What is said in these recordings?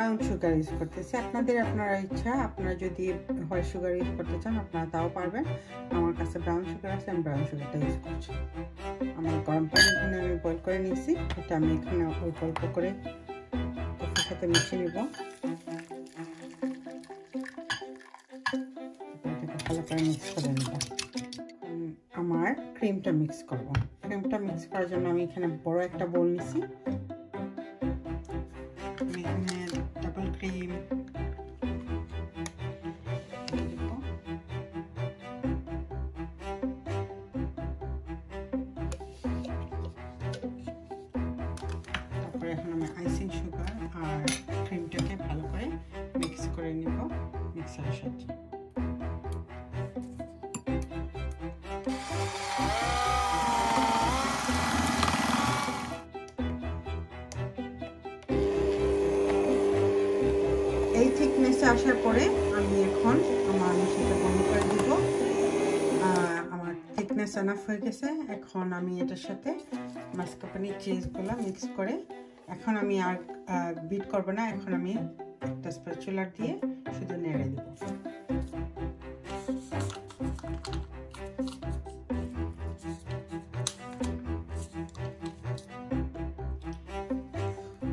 Brown sugar use করতেছি। আপনারা ইচ্ছা, আপনারা যদি হোয়াইট সুগার ইউজ করতে চান আপনারা তাও পারবেন। আমার কাছে ব্রাউন সুগার আছে, আমি ব্রাউন সুগারটা ইউজ করছি। আমার গরম পানি এখানে আমি বয়েল করে নিয়েছি, এটা আমি এখানে অল্প অল্প করে কফির সাথে মিশিয়ে নিব। এটাকে ভালো করে মিক্স করে নেব। আমার ক্রিমটা মিক্স করব। ক্রিমটা মিক্স করার জন্য আমি এখানে বড় একটা বোল নিয়েছি। আমি এখানে ডাবল ক্রিম তারপরে এখন আমি আইসিং সুগার আর ক্রিমটাকে ভালো করে মিক্স করে নিব মিক্সারের সাথে। এই থিকনেসে আসার পরে আমি এখন আমার মেশিনটা বন্ধ করে দিব। আমার থিকনেস এনাফ হয়ে গেছে। এখন আমি এটার সাথে মাস্কারপোনে চিজগুলো মিক্স করে, এখন আমি আর বিট করব না, এখন আমি একটা স্প্যাচুলা দিয়ে শুধু নেড়ে দেব।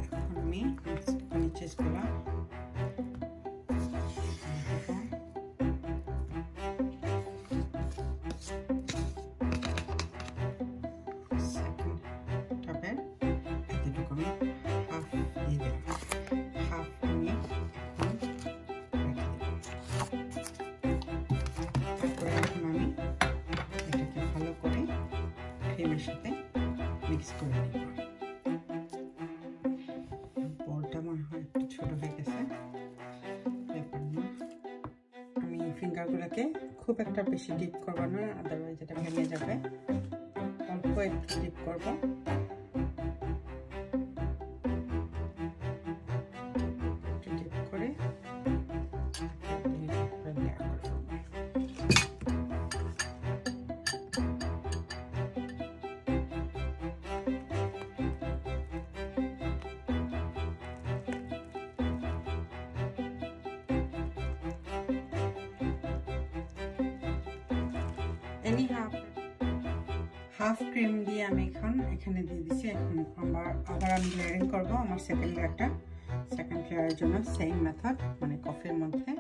এখন আমি মাস্কারপোনে চিজগুলো সাথে মিক্স করে নিব। বলটা মনে হয় একটু ছোট হয়ে গেছে, আমি ফিঙ্গারগুলোকে খুব একটা বেশি ডিপ করবো না, আদারওয়াইজ এটা ভেঙে যাবে। অল্প একটু ডিপ করব। ডিপ করে হাফ ক্রিম দিয়ে আমি এখানে দিয়ে দিচ্ছি। এখন আবার আমি লেয়ারিং করবো আমার সেকেন্ড লেয়ারের জন্য সেম মেথড, মানে কফির মধ্যে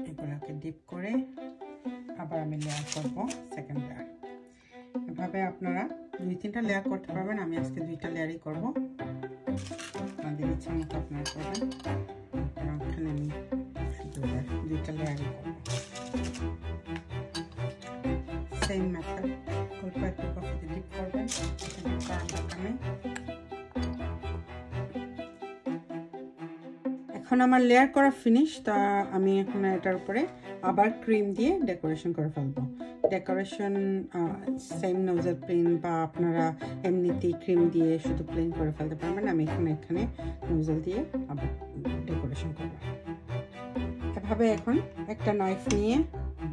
এগুলোকে ডিপ করে আবার আমি লেয়ার করব সেকেন্ড লেয়ার। এভাবে আপনারা 2-3টা লেয়ার করতে পারবেন। আমি আজকে 2টা লেয়ারই করবো, আপনাদের ইচ্ছা মতো আপনারা করবেন। এখানে আমি শুধু 2টা লেয়ারই করবো। সেম মেথড, অল্প একটু কফিতে ডিপ করবেন, ডিপ করার দরকার নেই। এখন আমার লেয়ার করা ফিনিশ। তা আমি এখন এটার উপরে আবার ক্রিম দিয়ে ডেকোরেশন করে ফেলবো। ডেকোরেশন সেম নোজেল প্লেন বা আপনারা এমনিতেই ক্রিম দিয়ে শুধু প্লেন করে ফেলতে পারবেন। আমি এখানে নোজেল দিয়ে আবার ডেকোরেশন করবো। এভাবে এখন একটা নাইফ নিয়ে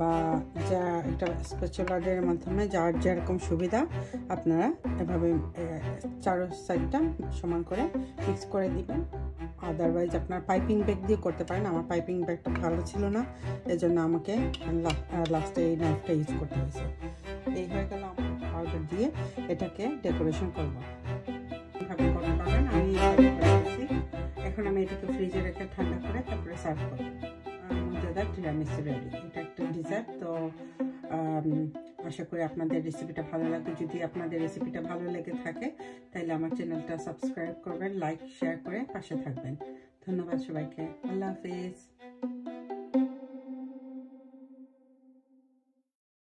বা যা একটা স্প্যাচুলার মাধ্যমে যার যেরকম সুবিধা আপনারা এভাবে চারো সাইডটা সমান করে মিক্স করে দিবেন। আদারওয়াইজ আপনার পাইপিং ব্যাগ দিয়ে করতে পারেন। আমার পাইপিং ব্যাগটা ভালো ছিল না, এজন্য আমাকে লাস্টে এই নাইফটা ইউজ করতে হয়েছে। এই হয়ে গেল আমার পাউডার দিয়ে এটাকে ডেকোরেশন করবো। এভাবে করতে পারেন। আমি এখন আমি এটাকে ফ্রিজে রেখে ঠান্ডা করে তারপরে সার্ভ করবো। Tiramisu ready. এটা একটা ডিজার্ট। তো আশা করি আপনাদের রেসিপিটা ভালো লাগবে। যদি আপনাদের রেসিপিটা ভালো লেগে থাকে তাহলে আমার চ্যানেলটা সাবস্ক্রাইব করবেন, লাইক শেয়ার করে পাশে থাকবেন। ধন্যবাদ সবাইকে। আল্লাহ হাফিজ।